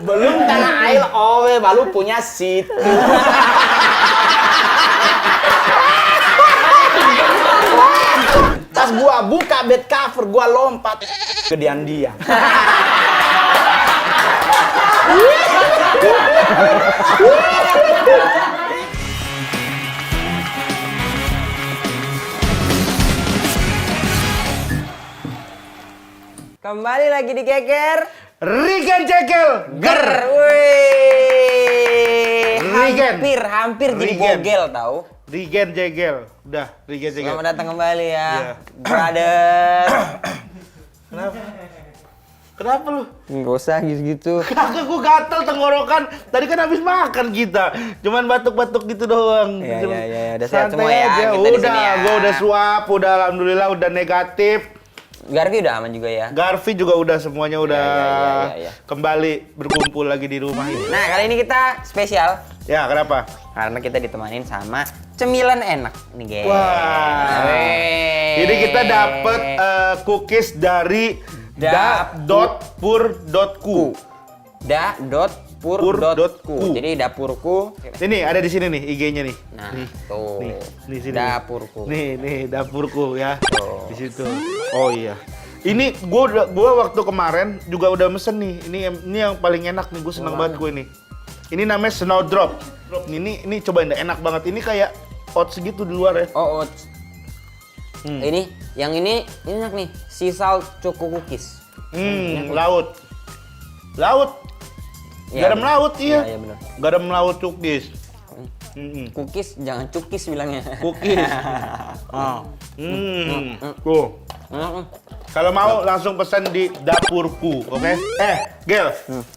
Belum tanah air owe baru punya situ. Pas gua buka bed cover, gua lompat gedean dia. Kembali lagi di Geger Regen Cekel Ger. Wih, Regen. hampir jadi Regen. bogel tahu. Regen Jegel. Udah, Regen Jegel. Selamat datang kembali ya, Iya. brother. Kenapa? Kenapa lu? Nggak usah gitu-gitu. Kagak, gua gatel tenggorokan. Tadi kan habis makan kita. Cuman batuk-batuk gitu doang. Iya, udah sehat Santai semua ya, aja. kita di Udah, sini ya. gua udah swab, udah alhamdulillah udah negatif. Garvi udah aman juga ya. Garvi juga udah semuanya udah Iya. kembali berkumpul lagi di rumah ini. Nah, kali ini kita spesial Ya, kenapa? karena kita ditemanin sama cemilan enak nih, guys. Wah. Jadi kita dapet cookies dari da.pur.ku. da.pur.ku. Jadi dapurku. Ini ada di sini nih IG-nya nih. Nah, nih, tuh. nih, di sini. Dapurku. Nih dapurku ya. Tuh. Di situ. Oh iya. Ini gua waktu kemarin juga udah mesen nih. Ini yang paling enak nih, gue seneng banget gue nih. Ini namanya Snowdrop. Ini cobain deh, enak banget. Ini kayak oats gitu di luar ya. Oh, oats. Ini, yang ini enak nih. Sea salt choco cookies. Laut. Iya, Garam bener. laut iya. Iya, bener. Garam laut cookies. Cookies, jangan cookies bilangnya. Cookies. Tuh. Kalau mau langsung pesan di dapurku, oke? Gel,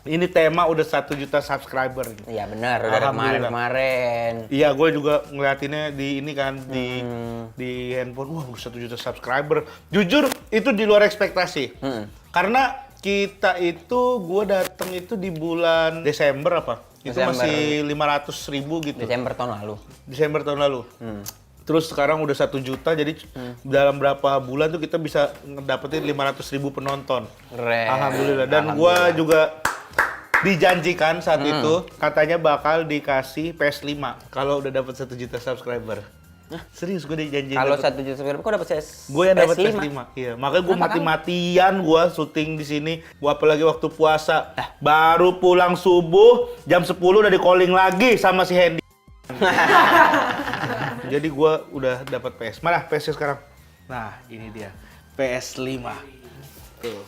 ini tema udah 1 juta subscriber. Iya benar, udah dari kemarin-kemarin. Iya, gue juga ngeliatinnya di ini kan di handphone. Wah, udah 1 juta subscriber. Jujur, itu di luar ekspektasi. Karena kita itu, gue dateng itu di bulan Desember apa? Itu Desember. masih 500.000 gitu. Desember tahun lalu. Desember tahun lalu. Terus sekarang udah 1 juta, jadi dalam berapa bulan tuh kita bisa ngedapetin 500.000 penonton. Keren. Alhamdulillah. Dan gua juga dijanjikan saat itu katanya bakal dikasih PS5 kalau udah dapet 1 juta subscriber. Serius gue dijanjiin. Kalau 1 juta subscriber, kok dapat Gue yang dapat PS5? PS5. Iya, makanya gue mati-matian gue syuting di sini. Gue apalagi waktu puasa. Baru pulang subuh jam 10 udah di calling lagi sama si Hendy. Jadi gue udah dapat PS. Mana PS-nya sekarang? Nah, ini dia. PS5. Tuh.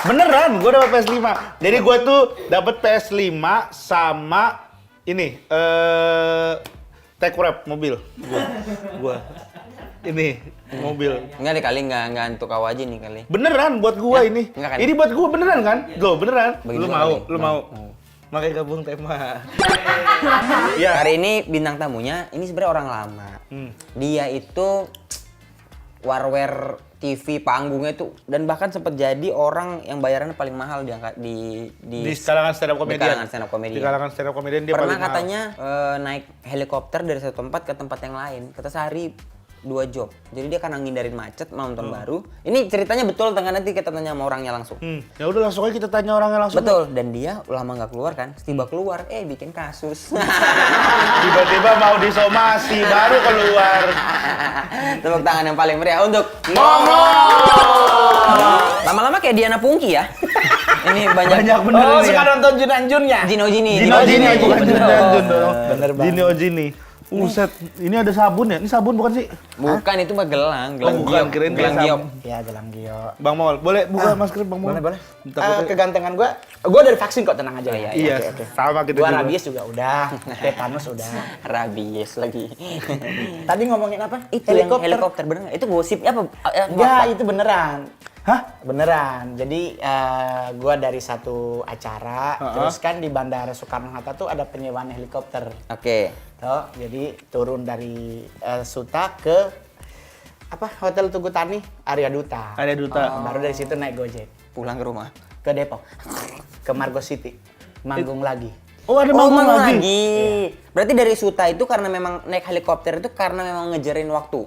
Beneran, gue dapat PS5. Jadi gue tuh dapat PS5 sama ini tech wrap mobil. Gua. Ini mobil. Enggak deh kali, enggak untuk kau aja nih kali. Beneran buat gua ini. Enggak kan? Ini buat gua beneran kan? Loh, beneran. Bagi Lu gua mau, kali. lu mau. Makanya gabung tema. Iya. Hari ini bintang tamunya ini sebenarnya orang lama. Dia itu warware TV panggungnya itu, dan bahkan sempat jadi orang yang bayarannya paling mahal di Kalangan stand up di comedian. kalangan stand up comedian. Di kalangan stand up comedian dia Pernah paling mahal. katanya naik helikopter dari satu tempat ke tempat yang lain. Kata sehari 2 job. Jadi dia karena ngindarin macet mau nonton baru. Ini ceritanya betul, tengah nanti kita tanya sama orangnya langsung. Ya udah langsung aja kita tanya orangnya langsung. Betul, dan dia lama nggak keluar kan, tiba keluar, bikin kasus. Tiba-tiba mau disomasi baru keluar. Tepuk tangan yang paling meriah untuk Momo. Lama-lama kayak Diana Pungki ya. Ini banyak bener Oh, ini suka ya. nonton Jun-Anjunnya. Gino Jini. Gino Jini, bukan bener. Jun Jun dong. Bener banget. Gino Jini. Set, ini ada sabun ya? Ini sabun bukan sih? Bukan, itu mah gelang bukan, giok. kirain Gelang kayak giok. sabun. Ya, gelang Gio. Bang Mol, boleh buka masker Bang Mol? Boleh. Takutnya- Kegantengan gua dari vaksin kok, tenang aja. iya, Iya, Oke. sama kita Gua juga. rabies juga udah, tetanus udah. Rabies lagi. Tadi ngomongin apa? Itu helikopter bener nggak? Itu gosip apa? Enggak, itu beneran. Hah? Beneran. Jadi gua dari satu acara, terus kan di Bandara Soekarno-Hatta tuh ada penyewaan helikopter. Oke. Tuh, jadi turun dari Suta ke apa? Hotel Tugu Tani, Arya Duta. Arya Duta. Baru dari situ naik Gojek Pulang ke rumah. ke Depok, ke Margo City, manggung lagi. Oh, ada manggung lagi. Berarti dari Suta itu karena memang naik helikopter itu karena memang ngejar waktu.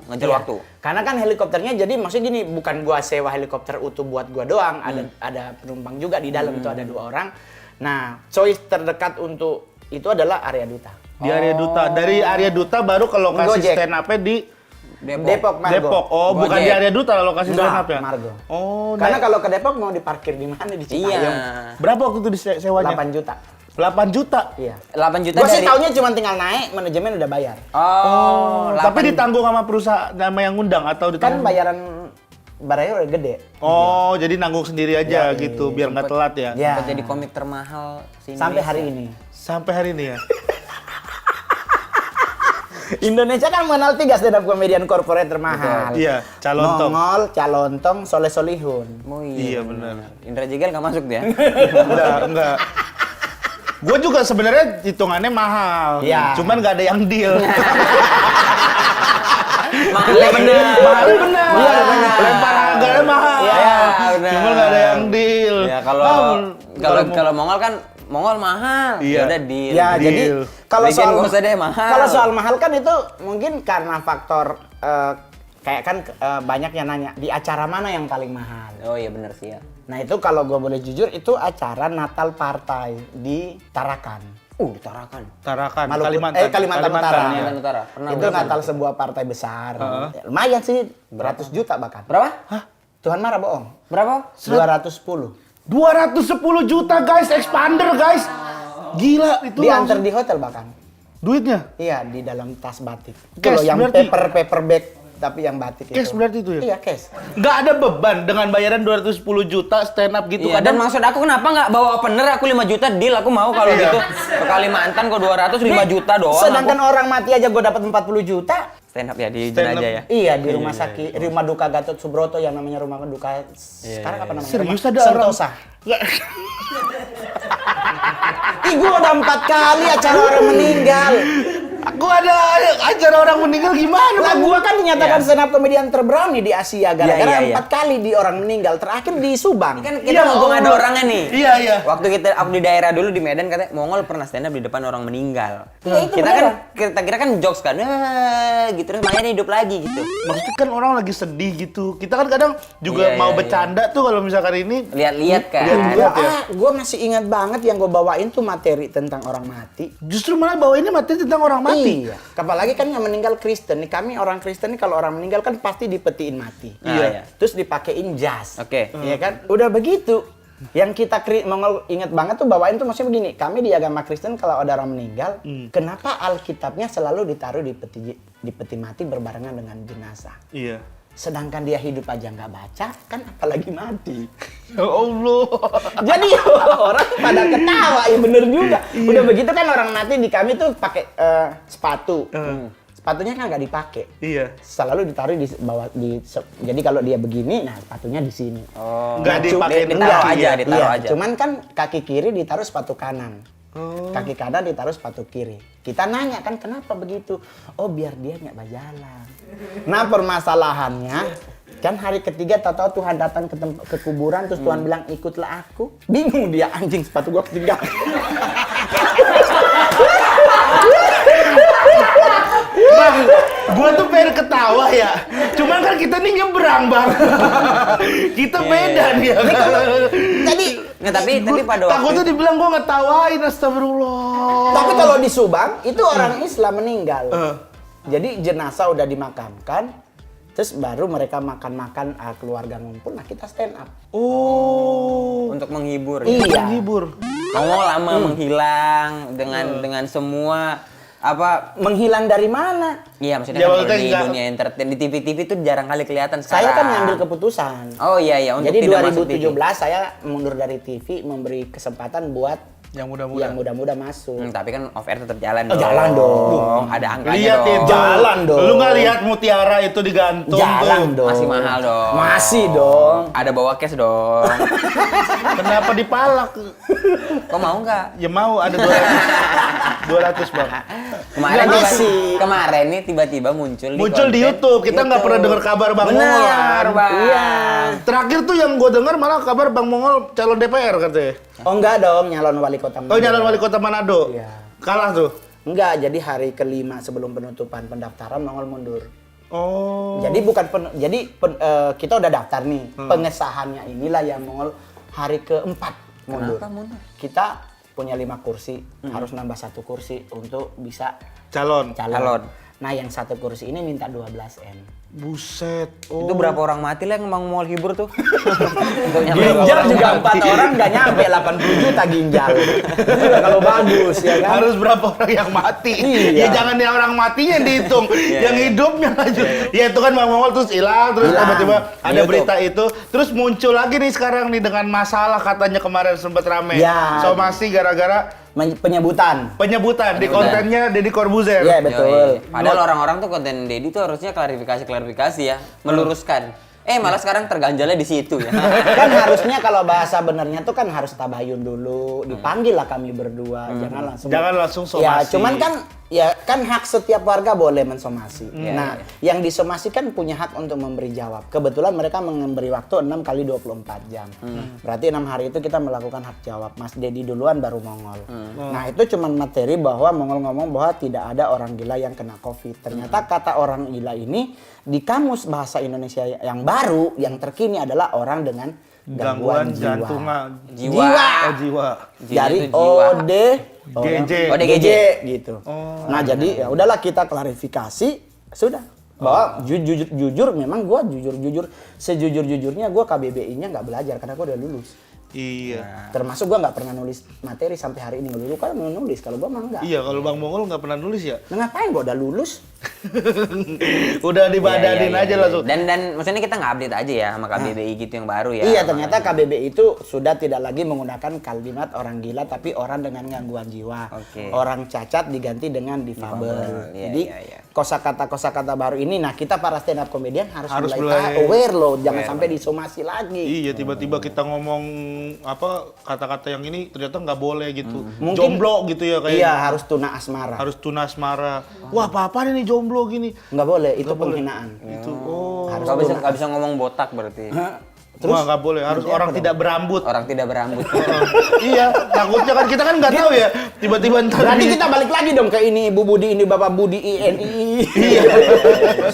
Karena kan helikopternya jadi maksudnya gini, bukan gua sewa helikopter utuh buat gua doang, ada penumpang juga di dalam itu ada 2 orang. Nah, choice terdekat untuk itu adalah Arya Duta. Di Arya Duta. Dari Arya Duta baru ke lokasi Gojek. stand up-nya di Depok, Margo. Depok. Oh, Gojek. bukan di Arya Duta lokasi stand Enggak, up ya? Margo. Oh, Karena kalau ke Depok mau diparkir di mana di Citayam? Iya. berapa waktu itu disewanya? 8 juta. 8 juta. Iya. 8 juta Gua sih dari... taunya cuma tinggal naik, manajemen udah bayar. Oh, Tapi 8 ditanggung sama perusahaan nama yang ngundang atau Kan ditanggung? bayaran barangnya udah gede. Oh, jadi nanggung sendiri aja Iya, gitu biar nggak telat ya. Ya. Sempat jadi komik termahal Sampai hari ini. Sampai hari ini ya. Indonesia kan mengenal 3 stand up comedian corporate termahal. Iya, Calontong. Nongol, Calontong, Soleh Solihun. Oh Iya, benar. Indra Jegel nggak masuk dia. Enggak. Gue juga sebenarnya hitungannya mahal. Iya. Cuman nggak ada yang deal. Mahalnya bener. Mahalnya benar. Iya, benar. Lempar harganya mahal. Iya, benar. Cuman nggak ada yang deal. Ya kalau Mongol kan Mongol mahal. Iya. Ya udah deal. Ya, Deal. jadi kalau Bikin soal nggak usah deh, mahal. Kalau soal mahal kan itu mungkin karena faktor kayak kan banyak yang nanya di acara mana yang paling mahal. Oh iya benar sih ya. Nah itu kalau gue boleh jujur itu acara Natal Partai di Tarakan. Tarakan. Tarakan, Maluku- Kalimantan. Kalimantan Utara. ya. Kalimantan Utara. Pernah Itu gua Natal sebuah partai besar. Ya, lumayan sih, beratus juta bahkan. Berapa? Tuhan marah bohong. Berapa? 210. 210 juta guys, expander guys. Gila itu. Diantar di hotel bahkan. Duitnya? Iya, di dalam tas batik. Itu Cash loh yang berarti? paper bag tapi yang batik Cash itu. berarti itu ya? Iya, cash. Nggak ada beban dengan bayaran 210 juta stand up gitu. Iya, dan maksud aku kenapa nggak bawa opener aku 5 juta deal, aku mau kalau Iya. gitu. Ke Kalimantan kok 200 5 juta doang. Sedangkan orang mati aja gue dapat 40 juta. Stand up ya di Stand jenazah up. ya. Iya, di rumah sakit, rumah duka Gatot Subroto yang namanya rumah duka sekarang apa namanya? Serius Rumah ada orang? Sentosa. Nggak. Ih, gue udah 4 kali acara orang meninggal. Aku ada acara orang meninggal gimana? Lah Bang? gua kan dinyatakan stand up komedian terberani di Asia gara-gara Iya, iya. 4 kali di orang meninggal. Terakhir di Subang. Kan Iya, kita ngomong ada Allah. orangnya nih. Iya, iya. Waktu aku di daerah dulu di Medan katanya Mongol pernah stand up di depan orang meninggal. Iya, itu kita beneran. kita kira kan jokes kan. Gitu terus makanya hidup lagi gitu. Maksudnya kan orang lagi sedih gitu. Kita kan kadang juga Iya, mau iya, bercanda tuh kalau misalkan ini. Lihat-lihat kan. Lihat-lihat. ya? Gua masih ingat banget yang gua bawain tuh materi tentang orang mati. Justru malah bawa ini materi tentang orang mati. Iya. Apalagi kan yang meninggal Kristen nih. Kami orang Kristen nih kalau orang meninggal kan pasti dipetiin mati. Iya. Terus dipakein jas. Oke. Iya kan? Udah begitu. Yang kita Mongol ingat banget tuh bawain tuh maksudnya begini. Kami di agama Kristen kalau ada orang meninggal, kenapa Alkitabnya selalu ditaruh di peti mati berbarengan dengan jenazah? Iya. Sedangkan dia hidup aja nggak baca, kan apalagi mati. Ya Allah. Jadi orang pada ketawa, ya bener juga. Udah begitu kan orang mati di kami tuh pakai sepatu. Sepatunya kan nggak dipakai. Iya. Selalu ditaruh di bawah jadi kalau dia begini, nah sepatunya di sini. Oh. Nggak dipakai Ditaruh enggak, aja, iya. ditaruh Iya, aja. cuman kan kaki kiri ditaruh sepatu kanan. Kaki kanan ditaruh sepatu kiri. Kita nanya kan kenapa begitu? Oh biar dia nggak berjalan. Nah permasalahannya kan hari ketiga tahu-tahu Tuhan datang ke kuburan terus Tuhan bilang ikutlah aku. Bingung dia anjing sepatu gua ketinggalan. Bang, gua tuh pengen ketawa ya. Cuman kan kita nih nyebrang, Bang. Kita beda nih. Jadi Nggak, tapi pada waktu Takutnya dibilang gua ngetawain, astagfirullah. tapi kalau di Subang itu orang Islam meninggal. Jadi jenazah udah dimakamkan, terus baru mereka makan-makan keluarga ngumpul, nah kita stand up. Oh. untuk menghibur. Iya. Menghibur. Mongol lama menghilang dengan semua apa. Menghilang dari mana? Iya maksudnya Ya, kan kalau maksudnya di nggak- dunia entertain di TV tuh jarang kali kelihatan sekarang. Saya kan ngambil keputusan. Oh iya untuk Jadi tidak masuk 2017 saya mundur dari TV, memberi kesempatan buat Yang muda-muda. yang muda-muda masuk. Tapi kan off air tetap jalan Oh, dong. jalan dong. Ada angkanya Lihat dong. itu. Jalan dong. Lu nggak lihat mutiara itu digantung Jalan tuh. dong. Masih mahal dong. Masih dong. Ada bawa cash dong. Kenapa dipalak? Kok mau nggak? Ya mau ada 200 Bang. Kemarin Nggak tiba- masih. kemarin nih tiba-tiba muncul Muncul di konten YouTube. Kita nggak pernah dengar kabar Bang Mongol. Benar, kan? Bang. Iya. Terakhir tuh yang gue dengar malah kabar Bang Mongol calon DPR katanya. Oh enggak dong, nyalon wali kota kota Manado. Oh, nyalon wali kota Manado. Iya. Kalah tuh. Enggak, jadi hari kelima sebelum penutupan pendaftaran Mongol mundur. Oh. Jadi kita udah daftar nih. Pengesahannya inilah yang Mongol hari keempat mundur. Kenapa mundur? Kita punya 5 kursi, harus nambah 1 kursi untuk bisa Calon. Calon. Nah, yang 1 kursi ini minta 12 M. Buset. Oh. Itu berapa orang mati lah yang mau Mongol hibur tuh? Ginjal juga 4 orang nggak nyampe 80 juta ginjal. Kalau bagus ya kan. Harus berapa orang yang mati? Iya. Ya jangan yang orang matinya yang dihitung, yang hidupnya aja. Ya itu kan Bang Mongol terus hilang, terus Hilang. tiba-tiba ada YouTube. berita itu, terus muncul lagi nih sekarang nih dengan masalah katanya kemarin sempat rame. Ya. Somasi gara-gara Penyebutan. di kontennya Deddy Corbuzier. Iya, betul. Yoi. Padahal orang-orang tuh konten Dedi tuh harusnya klarifikasi ya, meluruskan. Malah sekarang terganjalnya di situ ya. Kan harusnya kalau bahasa benernya tuh kan harus tabayun dulu, dipanggil lah kami berdua, jangan langsung somasi. Ya, cuman kan hak setiap warga boleh mensomasi. Nah, yang disomasi kan punya hak untuk memberi jawab. Kebetulan mereka memberi waktu 6 kali 24 jam. Berarti 6 hari itu kita melakukan hak jawab. Mas Dedi duluan baru Mongol. Nah, itu cuman materi bahwa Mongol ngomong bahwa tidak ada orang gila yang kena COVID. Ternyata kata orang gila ini di kamus bahasa Indonesia yang baru, yang terkini adalah orang dengan gangguan jantung. Jiwa. Oh, jiwa. Dari Jiwa itu jiwa. GJ. ODGJ. gitu. Nah, jadi ya udahlah kita klarifikasi sudah bahwa jujur memang gua jujur sejujur-jujurnya gua KBBI-nya nggak belajar karena gua udah lulus. Iya. Termasuk gua nggak pernah nulis materi sampai hari ini. Dulu kan nulis, kalau gua mah enggak. Iya, kalau Bang Mongol nggak pernah nulis ya? Nah, ngapain gua udah lulus? Udah dibadanin Iya, aja iya. langsung. Dan maksudnya kita nggak update aja ya sama KBBI gitu yang baru ya. Iya, ternyata KBBI itu sudah tidak lagi menggunakan kalimat orang gila tapi orang dengan gangguan jiwa. Oke. Orang cacat diganti dengan difabel. Iya, Jadi iya. kosakata baru ini, nah kita para stand up comedian harus mulai mulai aware loh, jangan sampai disomasi lagi. Iya, tiba-tiba kita ngomong apa kata-kata yang ini ternyata nggak boleh gitu. Mungkin- Jomblo gitu ya kayak. Iya, harus tuna asmara. Harus tuna asmara. Wah, apa-apaan ini jomblo gini? Nggak boleh, itu Nggak boleh. penghinaan. Itu. Oh. Harus Nggak bisa ngomong botak berarti. Terus Wah, nggak boleh. Harus nanti orang apa tidak berambut. Orang tidak berambut. Iya, takutnya kan kita kan nggak tahu ya. Tiba-tiba ntar berarti di- kita balik lagi dong ke ini Bu Budi ini Bapak Budi INI. Iya.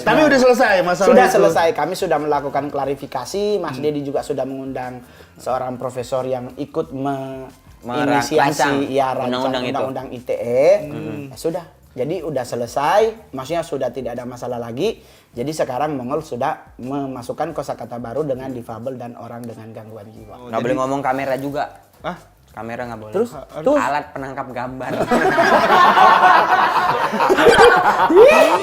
Tapi udah selesai masalah Sudah itu. selesai, kami sudah melakukan klarifikasi. Mas Dedi juga sudah mengundang seorang profesor yang ikut menginisiasi Merancang ya rancang undang-undang itu. undang-undang ITE. Ya sudah, jadi udah selesai. Maksudnya sudah tidak ada masalah lagi. Jadi sekarang Mongol sudah memasukkan kosakata baru dengan difabel dan orang dengan gangguan jiwa. Nggak boleh ngomong kamera juga. Hah? Kamera nggak boleh. Terus? Alat penangkap gambar.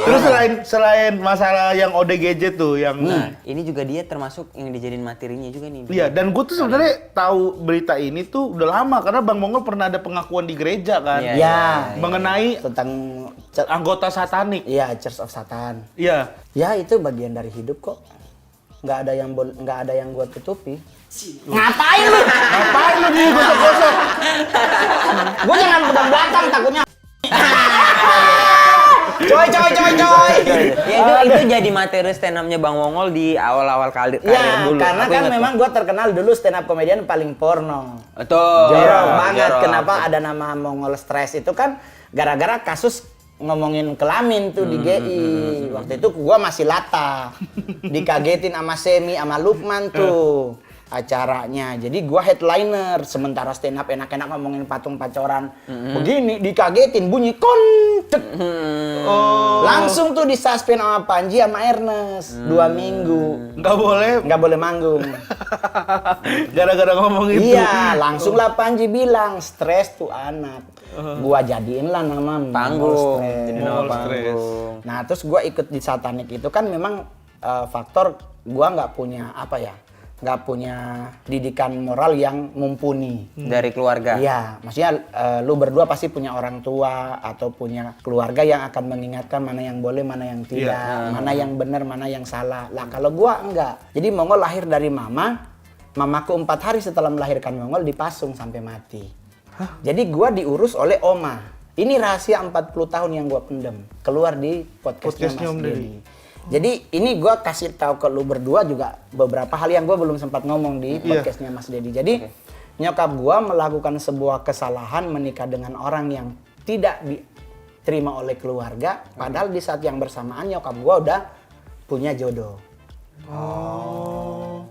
Terus selain masalah yang ODGJ tuh yang Ini juga dia termasuk yang dijadiin materinya juga nih. Iya, dan gue tuh sebenarnya tahu berita ini tuh udah lama karena Bang Mongol pernah ada pengakuan di gereja kan. Iya, Ya, Mengenai tentang anggota satanik. iya Church of Satan. Iya. Ya itu bagian dari hidup kok. Nggak ada yang gua tutupi. Ngapain lu? Ngapain lu di gosok-gosok? Gua jangan pegang belakang takutnya. Coy. Ya itu jadi materi stand up-nya Bang Mongol di awal-awal karir Ya, dulu. karena Aku kan inget memang kok. gua terkenal dulu stand up comedian paling porno. Betul. Jorok banget. Jorok. Kenapa ada nama Mongol Stress itu kan gara-gara kasus ngomongin kelamin tuh di GI. Waktu itu gua masih lata. Dikagetin sama Semi sama Lukman tuh acaranya. Jadi gua headliner, sementara stand up enak-enak ngomongin patung pacoran. Begini dikagetin bunyi kontek. Langsung tuh disuspend sama Panji sama Ernest 2 minggu. Nggak boleh manggung. gara-gara ngomong itu. Iya, langsung lah Panji bilang stres tuh anak. Gua jadiin lah nama Panggung. Stress. Jadi nama Mongol Stress. panggung. Nah, terus gua ikut di Satanik itu kan memang faktor gua nggak punya nggak punya didikan moral yang mumpuni. Dari keluarga. Iya, maksudnya lu berdua pasti punya orang tua atau punya keluarga yang akan mengingatkan mana yang boleh, mana yang tidak, mana yang benar, mana yang salah. Lah kalau gua enggak. Jadi Mongol lahir dari mamaku 4 hari setelah melahirkan Mongol dipasung sampai mati. Jadi gua diurus oleh oma. Ini rahasia 40 tahun yang gua pendem. Keluar di podcastnya Om Mas Dedi. Dedi. Jadi ini gua kasih tahu ke lu berdua juga beberapa hal yang gua belum sempat ngomong di podcastnya Mas Dedi. Jadi nyokap gua melakukan sebuah kesalahan menikah dengan orang yang tidak diterima oleh keluarga, padahal di saat yang bersamaan nyokap gua udah punya jodoh.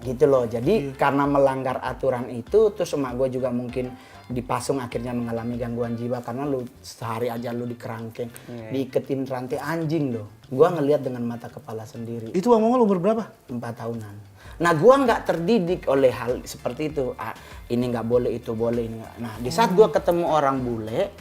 Gitu loh. Jadi karena melanggar aturan itu, terus emak gue juga mungkin dipasung akhirnya mengalami gangguan jiwa karena lu sehari aja lu dikerangkeng, diiketin rantai anjing loh. Gua ngelihat dengan mata kepala sendiri. Itu Bang Mongol umur berapa? 4 tahunan. Nah, gua nggak terdidik oleh hal seperti itu. Ini nggak boleh, itu boleh. Ini nggak. Nah, di saat gua ketemu orang bule,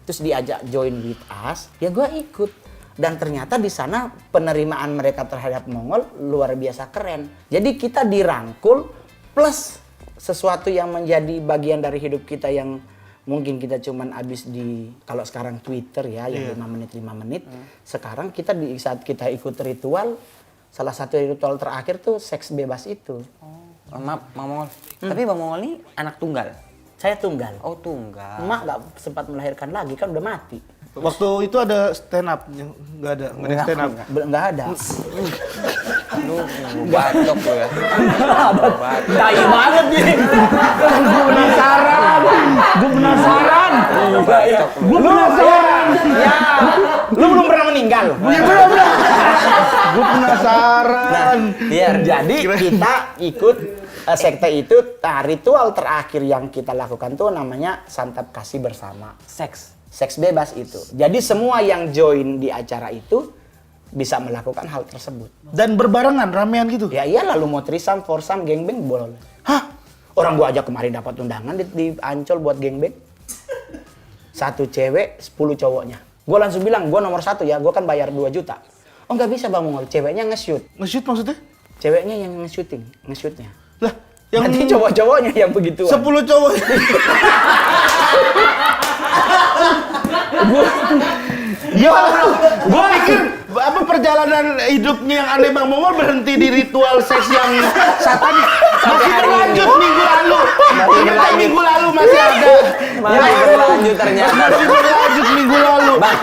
terus diajak join with us, ya gua ikut. Dan ternyata di sana penerimaan mereka terhadap Mongol luar biasa keren. Jadi kita dirangkul plus sesuatu yang menjadi bagian dari hidup kita yang mungkin kita cuman habis di kalau sekarang Twitter ya yang 5 menit. Sekarang kita di saat kita ikut ritual, salah satu ritual terakhir tuh seks bebas itu. Maaf, Bang Mongol. Tapi Bang Mongol ini anak tunggal. Saya tunggal. Oh, tunggal. Emak nggak sempat melahirkan lagi kan udah mati. Waktu itu ada stand up, nggak ada stand up. Nggak ada. Lu bacok lu ya. Tai banget nih. Gue penasaran. Gue penasaran. Ya, lu belum pernah meninggal. Gue penasaran. Iya, Jadi kita ikut sekte itu, ritual terakhir yang kita lakukan tuh namanya santap kasih bersama. Seks bebas itu. Jadi semua yang join di acara itu bisa melakukan hal tersebut. Dan berbarengan, ramean gitu? Ya iyalah, lu mau trisam, foursam, gangbang boleh. Hah? Orang gua aja kemarin dapat undangan di Ancol buat gangbang. 1 cewek, 10 cowoknya. Gua langsung bilang, gua nomor 1 ya, gua kan bayar 2 juta. Oh nggak bisa Bang Mongol, ceweknya nge-shoot. Nge-shoot maksudnya? Ceweknya yang nge-shootnya. Lah, yang Nanti cowok-cowoknya yang begituan. 10 cowok. Gua pikir apa perjalanan hidupnya yang aneh Bang Mongol berhenti di ritual seks yang satanik. Masih berlanjut minggu lalu. Ternyata minggu lalu masih ada. Masih berlanjut ternyata. Masih berlanjut minggu lalu. Bang,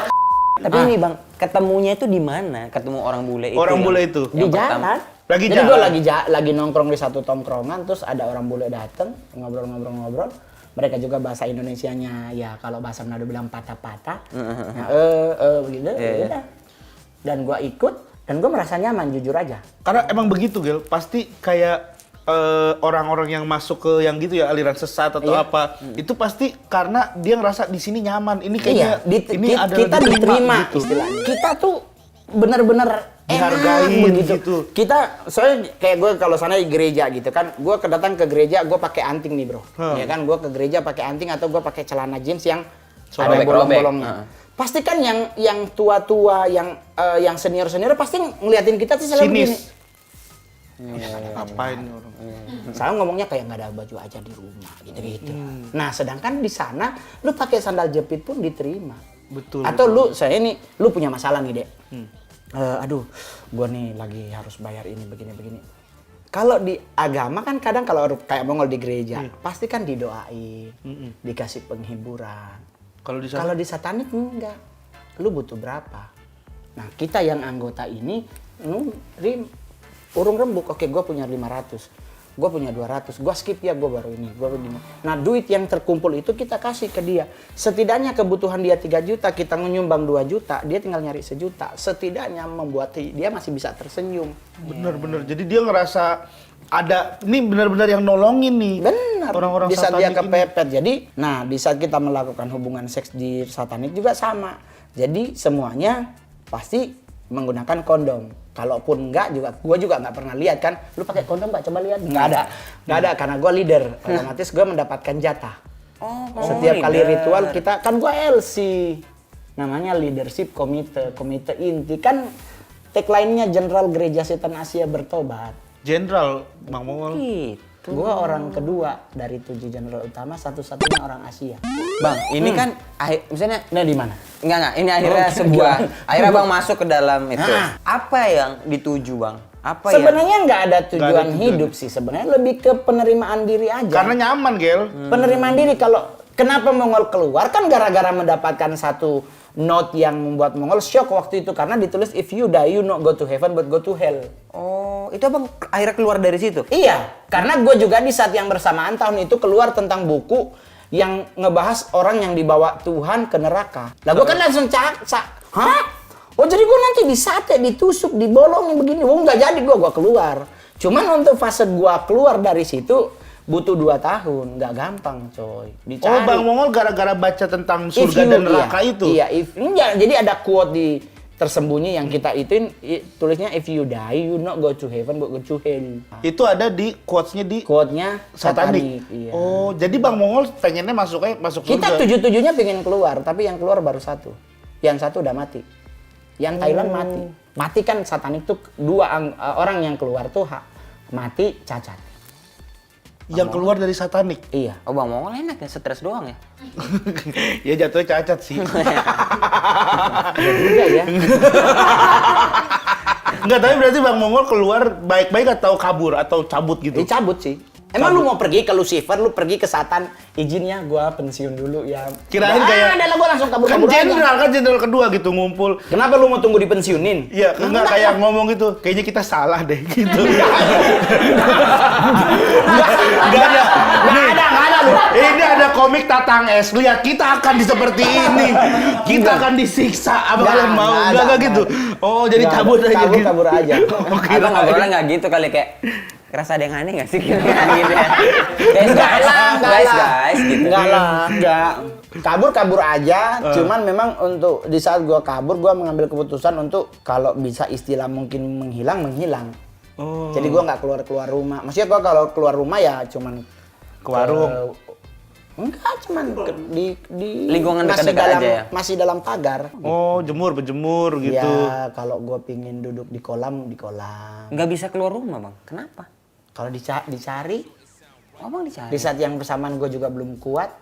tapi ini Bang, ketemunya itu di mana? Ketemu orang bule itu. Orang bule itu. Di Yang pertama. jalan. Lagi Jadi jalan. gue lagi nongkrong di satu tongkrongan, terus ada orang bule dateng ngobrol. Mereka juga bahasa Indonesianya ya kalau bahasa Manado bilang patah-patah. Begitu. Udah. Dan gue ikut dan gue merasa nyaman jujur aja. Karena emang begitu, Gel. Pasti kayak orang-orang yang masuk ke yang gitu ya aliran sesat atau Iya. apa, itu pasti karena dia ngerasa di sini nyaman. Ini kayaknya ini ada kita diterima gitu. istilahnya. Kita tuh benar-benar Dihargain begitu. gitu. Kita soalnya kayak gue kalau sana di gereja gitu kan, gue kedatang ke gereja gue pakai anting nih bro, ya kan gue ke gereja pakai anting atau gue pakai celana jeans yang ada Sobek-sobek. bolong-bolongnya. Pasti kan yang tua-tua, yang senior-senior pasti ngeliatin kita tuh selalu begini. Sinis. Ngapain nih orang? Saya ngomongnya kayak nggak ada baju aja di rumah gitu-gitu. Nah sedangkan di sana lu pakai sandal jepit pun diterima. Betul. Atau lu punya masalah nih dek. Aduh, gua nih lagi harus bayar ini begini. Kalau di agama kan kadang kalau kayak Mongol di gereja, pasti kan didoain, dikasih penghiburan. Kalau di sana Kalau di satanik enggak. Lu butuh berapa? Nah, kita yang anggota ini, urung rembuk, oke gua punya 500. Gue punya 200, gue skip ya, gue baru ini, gue begini. Nah duit yang terkumpul itu kita kasih ke dia. Setidaknya kebutuhan dia 3 juta, kita menyumbang 2 juta, dia tinggal nyari 1 juta. Setidaknya membuat dia masih bisa tersenyum. bener-bener. Jadi dia ngerasa ada, ini benar-benar yang nolongin nih. Benar. Orang-orang di saat dia satanik kepepet. Jadi, nah di saat kita melakukan hubungan seks di satanik juga sama. Jadi semuanya pasti menggunakan kondom. Kalaupun enggak juga, gue juga nggak pernah lihat kan. Lu pakai kondom nggak? Coba lihat. Nggak ada karena gue leader. Otomatis gue mendapatkan jatah. Setiap kali ritual kita kan gue LC. Namanya leadership komite inti kan tagline-nya Jenderal Gereja Setan Asia Bertobat. Jenderal Bang Mongol. Gitu. Gue orang kedua dari 7 jenderal utama, satu-satunya orang Asia. Bang, ini kan misalnya Nah di mana? enggak, ini akhirnya akhirnya Bang masuk ke dalam itu. Apa yang dituju, Bang? Apa Sebenarnya nggak ada tujuan Nggak ada hidup sih, sebenarnya lebih ke penerimaan diri aja. Karena nyaman, Gel. Penerimaan diri, kalau kenapa Mongol keluar kan gara-gara mendapatkan satu note yang membuat Mongol shock waktu itu karena ditulis if you die you not go to heaven but go to hell. Oh, itu abang akhirnya keluar dari situ? Iya, karena gue juga di saat yang bersamaan tahun itu keluar tentang buku yang ngebahas orang yang dibawa Tuhan ke neraka. Lah gue kan langsung hah? Oh jadi gue nanti disate, ditusuk, dibolongin begini. Oh nggak jadi gue keluar. Cuman untuk fase gue keluar dari situ butuh 2 tahun, nggak gampang coy. Dicari. Oh Bang Mongol gara-gara baca tentang surga dan neraka itu? Iya, jadi ada quote di tersembunyi yang kita ituin tulisnya if you die you not go to heaven but go to hell. Itu ada di quotes-nya satanik. Iya. Oh, jadi Bang Mongol pengennya masuk surga. Kita 7-7-nya pengen keluar, tapi yang keluar baru 1. Yang 1 udah mati. Yang Thailand mati. Mati kan satanik tuh 2 orang yang keluar tuh mati cacat. Yang keluar dari satanik? Iya. Oh Bang Mongol enak ya, stres doang ya? Ya jatuhnya cacat sih. Juga ya. Enggak, tapi berarti Bang Mongol keluar baik-baik atau kabur atau cabut gitu? Cabut sih. Emang lu mau pergi ke Lucifer, lu pergi ke Satan, izinnya gua pensiun dulu ya. Kirain kayak adalah gua langsung kan kabur-kabur aja. jenderal kedua gitu ngumpul. Kenapa lu mau tunggu dipensiunin? Iya, enggak kayak ngomong gitu. Kayaknya kita salah deh gitu. Enggak ada lu. Ini ada komik Tatang S. Lihat kita akan seperti ini. Kita akan disiksa. Apa kalian mau? Enggak gitu. Oh, jadi cabut aja gitu. Kabur aja. Abang ngobrolnya nggak gitu kali kayak kerasa ada yang aneh nggak sih gitu ya? Guys gitu. Enggak. Kabur aja, cuman memang untuk di saat gua kabur gua mengambil keputusan untuk kalau bisa istilah mungkin menghilang. Oh. Jadi gua nggak keluar rumah. Maksudnya gua kalau keluar rumah ya cuman Ke warung. Enggak, cuman di lingkungan masih dekat-dekat dalam, aja ya? Masih dalam pagar. Oh, berjemur gitu. Ya, kalau gua pingin duduk di kolam, di kolam. Nggak bisa keluar rumah Bang, kenapa? Kalau dicari, Oh Bang dicari? di saat yang bersamaan gue juga belum kuat.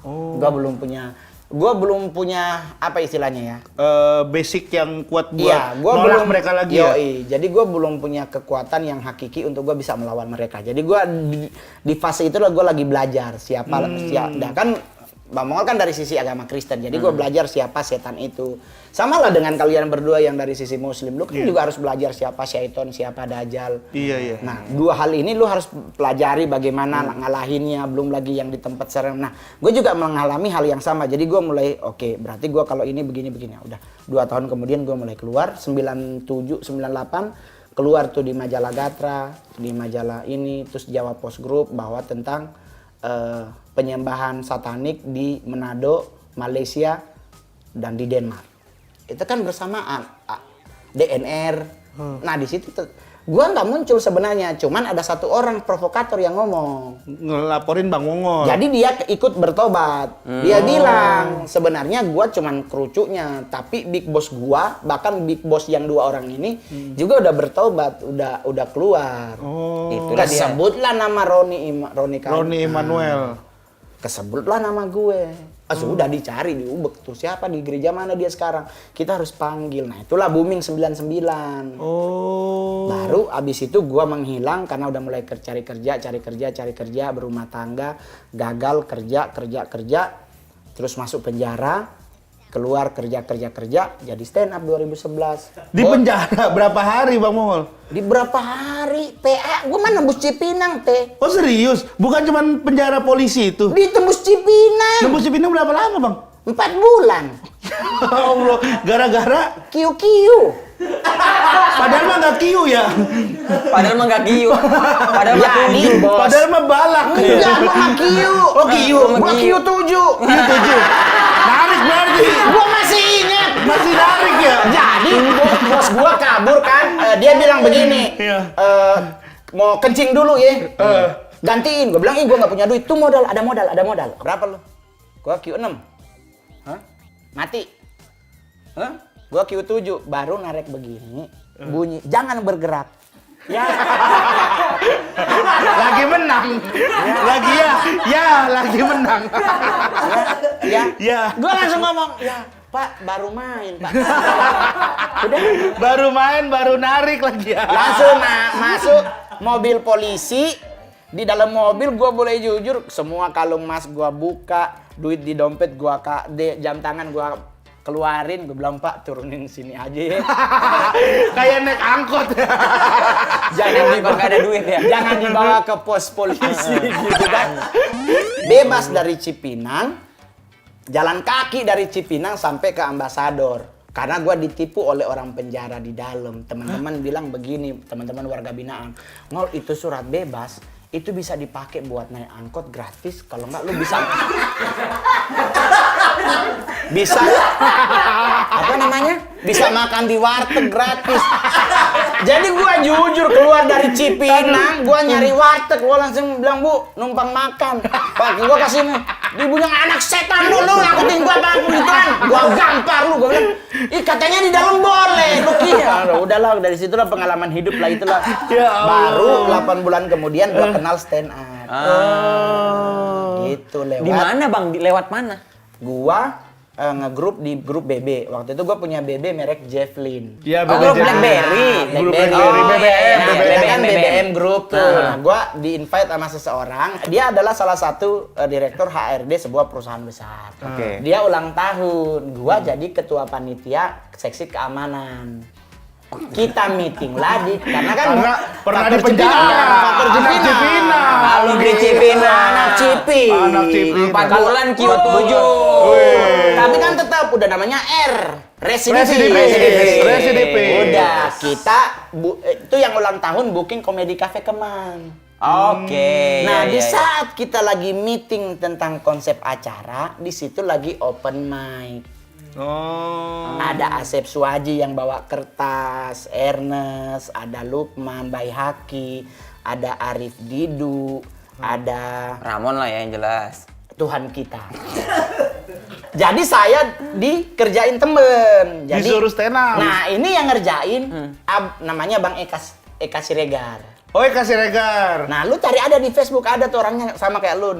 Oh. Gue belum punya apa istilahnya ya? Basic yang kuat buat Iya, gue nolak belum mereka lagi ya. Jadi gue belum punya kekuatan yang hakiki untuk gue bisa melawan mereka. Jadi gue di fase itu gue lagi belajar siapa. Kan Bang Mongol kan dari sisi agama Kristen, jadi gue belajar siapa setan itu. Sama lah dengan kalian berdua yang dari sisi Muslim, lu kan juga harus belajar siapa syaiton, siapa dajjal. Iya. Nah, 2 hal ini lu harus pelajari bagaimana ngalahinnya, belum lagi yang di tempat serem. Nah, gue juga mengalami hal yang sama, jadi gue mulai, oke, berarti gue kalau ini begini. Udah, 2 tahun kemudian gue mulai keluar, 97, 98, keluar tuh di majalah Gatra, di majalah ini, terus Jawa Post Group, bahwa tentang penyembahan satanik di Manado, Malaysia, dan di Denmark. Itu kan bersamaan DNR. Nah di situ gua nggak muncul sebenarnya, cuman ada 1 orang provokator yang ngomong. Ngelaporin Bang Mongol. Jadi dia ikut bertobat. Dia bilang sebenarnya gua cuman kerucuknya, tapi big boss gua, bahkan big boss yang 2 orang ini juga udah bertobat, udah keluar. Oh. Itulah dia. Kesebutlah nama Roni Emanuel. Kesebutlah nama gue. Sudah dicari, diubek tuh. Siapa di gereja mana dia sekarang? Kita harus panggil. Nah itulah booming 99. Oh. Baru abis itu gua menghilang karena udah mulai cari kerja, berumah tangga, gagal kerja, terus masuk penjara, keluar kerja, jadi stand up 2011. Di penjara berapa hari Bang Mongol? Di berapa hari? PA, gua mah nembus Cipinang, teh. Oh serius? Bukan cuma penjara polisi itu? Ditembus Cipinang. Nembus Cipinang berapa lama Bang? 4 bulan. Allah, gara-gara Kiu-kiu. padahal mah nggak kiu ya. Padahal mah nggak kiu. Padahal mah Jadi, tujuh. bos. Padahal mah balak. Enggak, gua nggak kiu. Oh kiu. Gua kiu 7. Kiu 7. Narik berarti. Gua masih ingat. Masih narik ya? Jadi bos gua kabur kan, dia bilang begini, Iya. mau kencing dulu ya, gantiin. Gua bilang, gua nggak punya duit. Tuh modal, ada modal. Berapa lu? Gua Q6. Hah? Mati. Hah? Gua Q7, baru narik begini, bunyi, jangan bergerak. Ya. Lagi menang. Lagi menang. Ya. Gua langsung ngomong, ya Pak, baru main Pak. Udah. Baru main, baru narik lagi ya. Langsung masuk mobil polisi. Di dalam mobil gua boleh jujur, semua kalung emas gua buka, duit di dompet gua jam tangan gua keluarin, gue bilang Pak turunin sini aja ya. Kayak naik angkot. Jangan nggak ada duit ya. Jangan dibawa ke pos polisi gitu kan. Bebas dari Cipinang, jalan kaki dari Cipinang sampai ke Ambasador. Karena gue ditipu oleh orang penjara di dalam. Teman-teman bilang begini, teman-teman warga binaan. Ngol, itu surat bebas, itu bisa dipakai buat naik angkot gratis. Kalau nggak lu bisa apa namanya? Bisa makan di warteg gratis. Jadi gua jujur keluar dari Cipinang, gua nyari warteg, gua langsung bilang, "Bu, numpang makan." Pak, gua kasih nih. Dibunyang anak setan lu ngakutin gua apa gituan. Gua gampar lu, gua bilang, "Ih, katanya di dalam boleh." Lu kira. Udahlah, dari situlah pengalaman hidup lah itulah. Baru 8 bulan kemudian gua kenal stand up. Gitu lewat. Di mana Bang? Lewat mana? Gua ngegrup di grup BB. Waktu itu gua punya BB merek Javelin. Iya, Oh, grup BlackBerry. Grup BlackBerry. BlackBerry, Nah, BBM. kita kan BBM grup tuh. Nah. Nah, gua di-invite sama seseorang. Dia adalah salah satu direktur HRD sebuah perusahaan besar. Oke. Dia ulang tahun. Gua jadi ketua panitia seksi keamanan. Kita meeting lagi karena kan pernah faktor di penjara. faktor Anak Cipinang. Kalau di Cipinang. Anak Cipi. Anak Cipinang. 4 bulan Q7. Tapi kan tetap udah namanya R. Residivis. Udah, kita itu yang ulang tahun booking Komedi Cafe Kemang. Oke. Nah, iya, di iya. saat kita lagi meeting tentang konsep acara, di situ lagi open mic. Oh. Ada Asep Suwaji yang bawa kertas, Ernest, ada Lukman Baihaki, ada Arif Didu, ada Ramon lah ya yang jelas. Tuhan kita. Jadi saya dikerjain temen. Jadi, Disuruh stand up. Nah, ini yang ngerjain namanya Bang Eka Siregar. Oh, kasih regar. Nah, lu cari ada di Facebook, ada tuh orangnya sama kayak lu,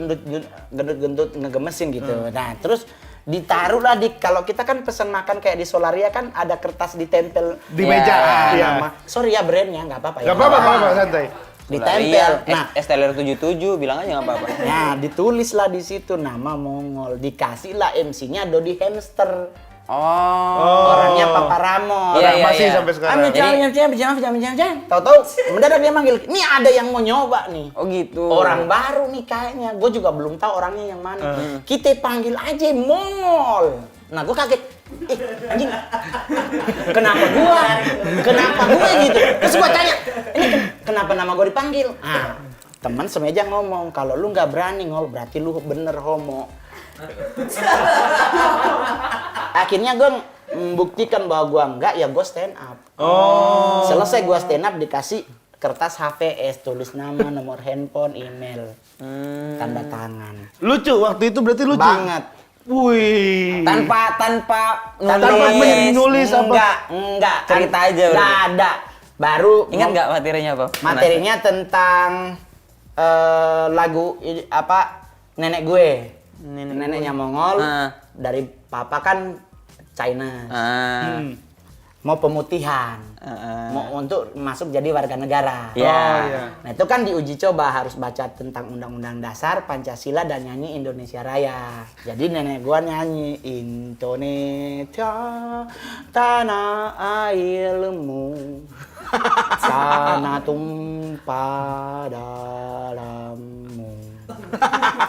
gendut-gendut ngegemesin gitu. Nah, terus ditaruh lah kalau kita kan pesen makan kayak di Solaria kan ada kertas ditempel Di Ya, meja. Iya. nama. Sorry ya brandnya, nggak apa-apa ya. Gak apa-apa, santai. Ditempel. Nah, Nah, Esteller 77 bilang aja nggak apa-apa. nah, ditulislah di situ nama Mongol. Dikasihlah MC-nya Dodi Hamster. Oh. Orangnya Papa Ramon. Iya, iya, Masih iya. sampai sekarang. Tahu-tahu mendadak dia manggil, "Nih ada yang mau nyoba nih." Oh gitu. Orang baru nih kayaknya. Gue juga belum tahu orangnya yang mana. Kita panggil aja Mongol. Nah, gue kaget. Anjing. Kenapa gua? Kenapa gue gitu? Terus gue tanya, "Ini kenapa nama gue dipanggil?" Ah, teman semeja ngomong, "Kalau lu nggak berani ngol, berarti lu bener homo." Akhirnya gue membuktikan bahwa gue enggak, ya gue stand up. Oh. Selesai gue stand up dikasih kertas HVS, tulis nama, nomor handphone, email, tanda tangan. Lucu, waktu itu berarti lucu? Banget. Wih. Tanpa menulis apa? Enggak. Cerita aja Nggak berarti. ada. Baru Ingat nggak materinya apa? materinya tentang lagu nenek gue. Neneknya Mongol. Dari papa kan China. Mau pemutihan. Mau untuk masuk jadi warga negara. Iya. Oh, iya. Nah, itu kan diuji coba harus baca tentang Undang-Undang Dasar, Pancasila, dan nyanyi Indonesia Raya. Jadi nenek gua nyanyi Indonesia tanah airmu, tanah tumpah dalammu.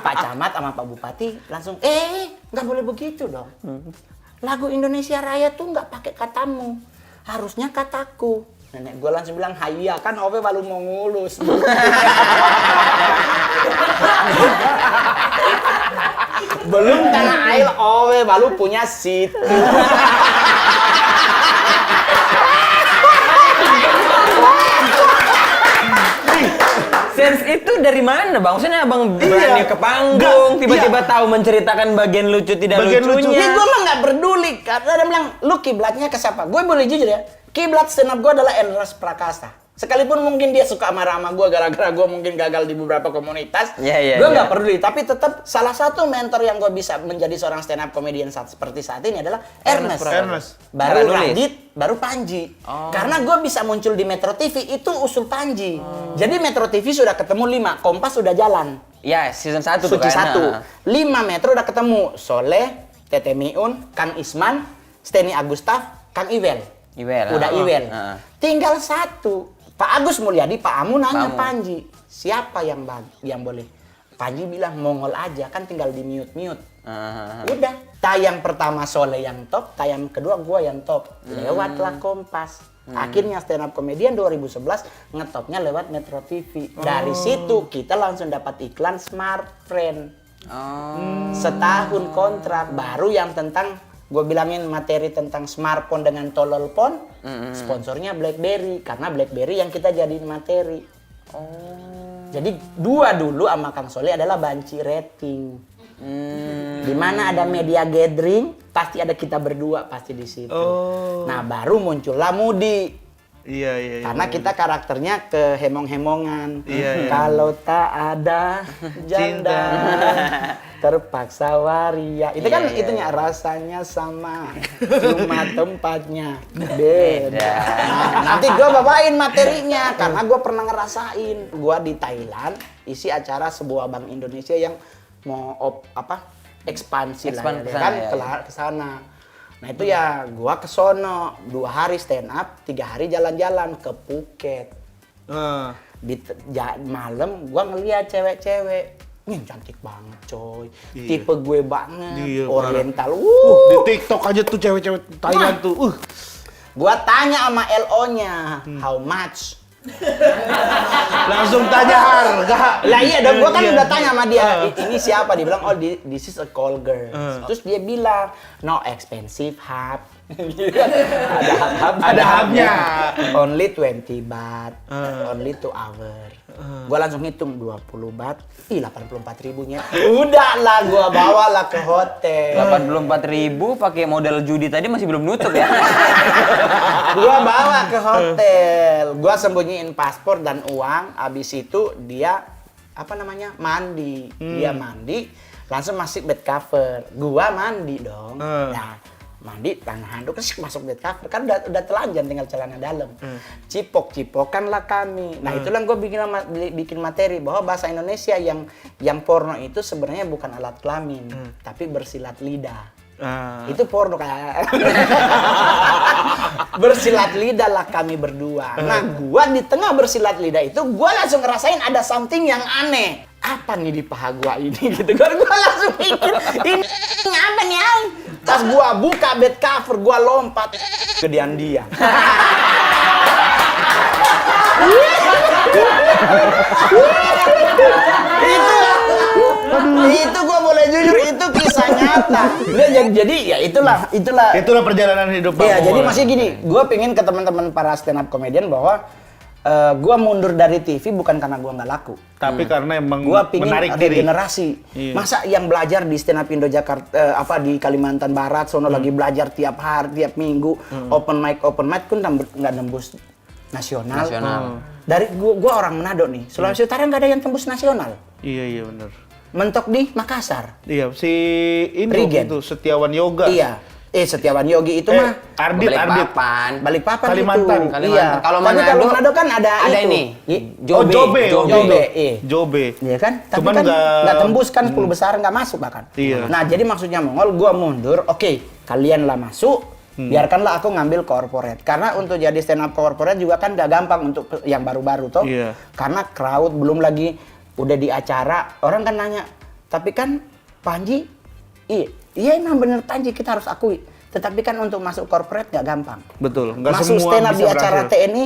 Pak Camat sama Pak Bupati langsung, nggak boleh begitu dong. Lagu Indonesia Raya tuh nggak pakai katamu, harusnya kataku. Nenek gue langsung bilang, "Hayya kan Ove baru mau ngulus." Belum tanah air Ove baru punya situ. Sense itu dari mana Bang? Maksudnya Abang berani ke panggung, tiba-tiba tahu menceritakan bagian lucu tidak Bagian lucu. lucunya. Ya gue mah nggak peduli. Karena dia bilang, "Lu kiblatnya ke siapa?" Gue boleh jujur ya, kiblat stand up gue adalah Ernest Prakasa. Sekalipun mungkin dia suka marah sama gue gara-gara gue mungkin gagal di beberapa komunitas, Iya, gue nggak iya. peduli. Tapi tetap salah satu mentor yang gue bisa menjadi seorang stand up comedian seperti saat ini adalah Ernest. Ernest. Baru Cara nulis? Radit, baru Panji. Karena gue bisa muncul di Metro TV itu usul Panji. Jadi Metro TV sudah ketemu 5, Kompas sudah jalan. Ya, season 1 tuh Suci kan. 1. 5 Metro udah ketemu. Soleh, Tete Miun, Kang Isman, Steny Agustaf, Kang Iwel. Udah Iwel. Tinggal satu. Pak Agus Mulyadi, Pak Amu nanya Panji, siapa yang boleh? Panji bilang Mongol aja, kan tinggal di mute. Udah. Tayang pertama Soleh yang top, tayang kedua gua yang top. Lewatlah Kompas. Akhirnya stand up comedian 2011 ngetopnya lewat Metro TV. Dari situ kita langsung dapat iklan Smart Friend. Setahun kontrak, baru yang tentang gue bilangin materi tentang smartphone dengan tolol phone, sponsornya BlackBerry, karena BlackBerry yang kita jadiin materi. Jadi dua dulu sama Kang Soleh adalah banci rating. Di mana ada media gathering, pasti ada kita berdua pasti di situ. Nah baru muncullah Mudi. Iya. Karena kita karakternya kehemong-hemongan. Iya. Kalau tak ada janda, terpaksa waria. Itu kan itunya rasanya sama, cuma tempatnya beda. Nah, nanti gue bawain materinya karena gue pernah ngerasain. Gue di Thailand isi acara sebuah bank Indonesia yang mau ekspansi lah ya, kan ke sana. Nah itu ya gua ke sono 2 hari stand up, 3 hari jalan-jalan ke Phuket. Malam gua ngeliat cewek-cewek, cantik banget coy, tipe gue banget, oriental. Di TikTok aja tuh cewek-cewek Thailand tuh. Gua tanya sama LO-nya, how much? Langsung tanya harga. Lah iya dong, gua kan udah tanya sama dia, ini siapa? Dia bilang, oh this is a call girl. Terus dia bilang, no expensive hub. Ada hubnya. Only 20 baht, only 2 hour. Gua langsung hitung 20 baht, 84.000-nya. Udahlah, gua bawalah ke hotel. 84.000 pakai modal judi tadi masih belum nutup ya. Gua bawa ke hotel, gua sembunyiin paspor dan uang. Abis itu dia mandi. Dia mandi, langsung masuk bed cover. Gua mandi dong. Nah, mandi tangan handuk masuk bed cover kan udah telanjang tinggal celana dalam. Cipok-cipokan lah kami. Nah, itulah gua bikin materi bahwa bahasa Indonesia yang porno itu sebenarnya bukan alat kelamin, tapi bersilat lidah. Itu porno kayak bersilat lidah lah kami berdua. Nah, gua di tengah bersilat lidah itu gua langsung ngerasain ada something yang aneh. Apa nih di paha gua ini gitu. Gua langsung pikir ini apa nih? Pas gua buka bed cover, gua lompat ke dia. Itu gua boleh jujur, itu kisah nyata. Jadi ya itulah perjalanan hidup Bang. Iya, jadi Mongol. masih gini, gua pengen ke teman-teman para stand up comedian bahwa gua mundur dari TV bukan karena gua nggak laku, tapi karena emang gua pengen menarik diri. regenerasi. Iya. Masa yang belajar di stand up Indo Jakarta di Kalimantan Barat sono lagi belajar tiap hari, tiap minggu, open mic kan nggak nembus nasional. Dari gua orang Manado nih, Sulawesi Utara nggak ada yang tembus nasional. Iya benar. Mentok di Makassar. Iya, si ini Regen. itu Setiawan Yoga. Iya. Setiawan Yogi itu mah Ardit. Balikpapan Kalimantan. Gitu. Iya. Kalau Tapi kalau Manado kan ada itu. ini. Jobe. Jobe. Iya kan? Tapi Cuman kan nggak tembus kan 10 besar nggak masuk bahkan. Iya. Nah, jadi maksudnya Mongol gua mundur. Oke, kalian lah masuk. Biarkanlah aku ngambil corporate. Karena untuk jadi stand up corporate juga kan nggak gampang untuk yang baru-baru toh. Iya. Karena crowd belum lagi udah di acara, orang kan nanya, tapi kan Panji, iya emang bener Panji, kita harus akui. Tetapi kan untuk masuk corporate nggak gampang. Betul, nggak masuk semua stand up bisa di acara berhasil. TNI,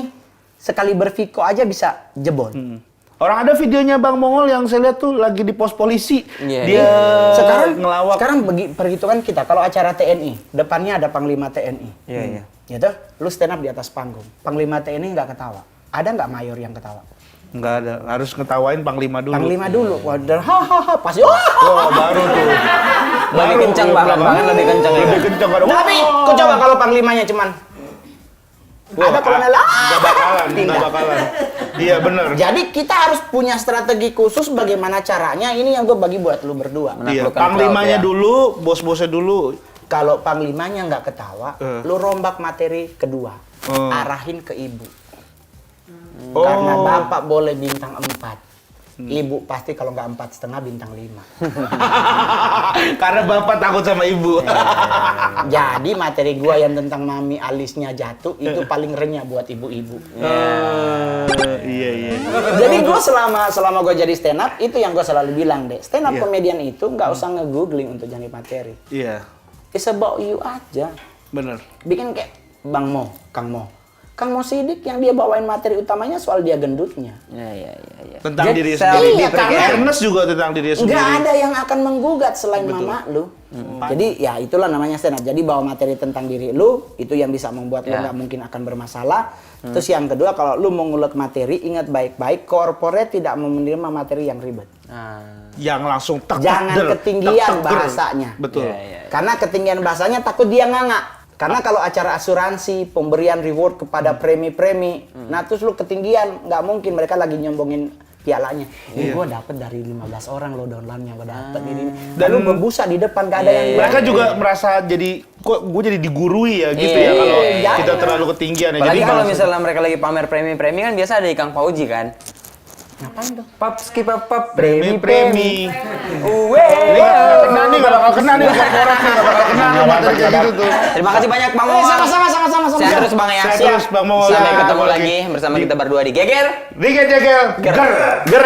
sekali berviko aja bisa jebol. Orang ada videonya Bang Mongol yang saya lihat tuh lagi di pos polisi. Iya. Dia ngelawak. Sekarang perhitungan kita, kalau acara TNI, depannya ada Panglima TNI. Iya. Gitu, lu stand up di atas panggung. Panglima TNI nggak ketawa. Ada nggak mayor yang ketawa? Nggak ada, harus ngetawain Panglima dulu. Panglima dulu, waduh, hahaha, pasti, Baru tuh. Lebih kencang bahkan lebih kencang. Lebih kencang. Tapi, kau coba kalau panglimanya cuman ada kolonel, nggak bakalan. Iya benar. Jadi kita harus punya strategi khusus bagaimana caranya. Ini yang gue bagi buat lu berdua. Iya, Menaklukkan Panglimanya crowd, ya. dulu, bos-bosnya dulu. Kalau panglimanya nggak ketawa, lu rombak materi kedua, arahin ke ibu. Karena bapak boleh bintang 4. Ibu pasti kalau nggak 4,5 bintang 5. Karena bapak takut sama ibu. Jadi materi gua yang tentang mami alisnya jatuh itu paling renyah buat ibu-ibu. Iya. Jadi gua selama gua jadi stand up itu yang gua selalu bilang deh, stand up comedian itu nggak usah nge-googling untuk jadi materi. Iya, It's about you aja. bener. Bikin kayak Kang Mo Sidik yang dia bawain materi utamanya soal dia gendutnya. Iya. Tentang diri self sendiri. Iya, karena- Ernest juga tentang diri sendiri. Nggak ada yang akan menggugat selain mama lu. Jadi ya itulah namanya stand up. Jadi bawa materi tentang diri lu, itu yang bisa membuat lu nggak mungkin akan bermasalah. Terus yang kedua, kalau lu mau ngulek materi, ingat baik-baik, corporate tidak menerima materi yang ribet. Yang langsung tak Jangan der, ketinggian tak der. bahasanya. Betul. Karena ketinggian bahasanya takut dia nganga. Karena kalau acara asuransi, pemberian reward kepada premi-premi, nah terus lu ketinggian, nggak mungkin mereka lagi nyombongin pialanya. Ini gue dapet dari 15 orang lo downloadnya gue dapet ini. Dan lu berbusa di depan, gak ada yang Mereka juga merasa jadi, kok gue jadi digurui ya gitu Iya, ya kalau iya. kita terlalu ketinggian ya. Apalagi kalau langsung- misalnya mereka lagi pamer premi-premi kan biasa ada Kang Fauji kan. ngapain tuh? Pap skip pap premi. Uwe. Ini kena nih, gak bakal kena nih korporat nih, gak bakal kena nih materi kayak gitu tuh. Terima kasih banyak Bang Mo. Sama-sama. Sehat terus Bang ya. Sehat terus, Bang Mo. Sampai Siap. ketemu lagi bersama kita berdua di Geger. Dikit jegel. Ger. Ger.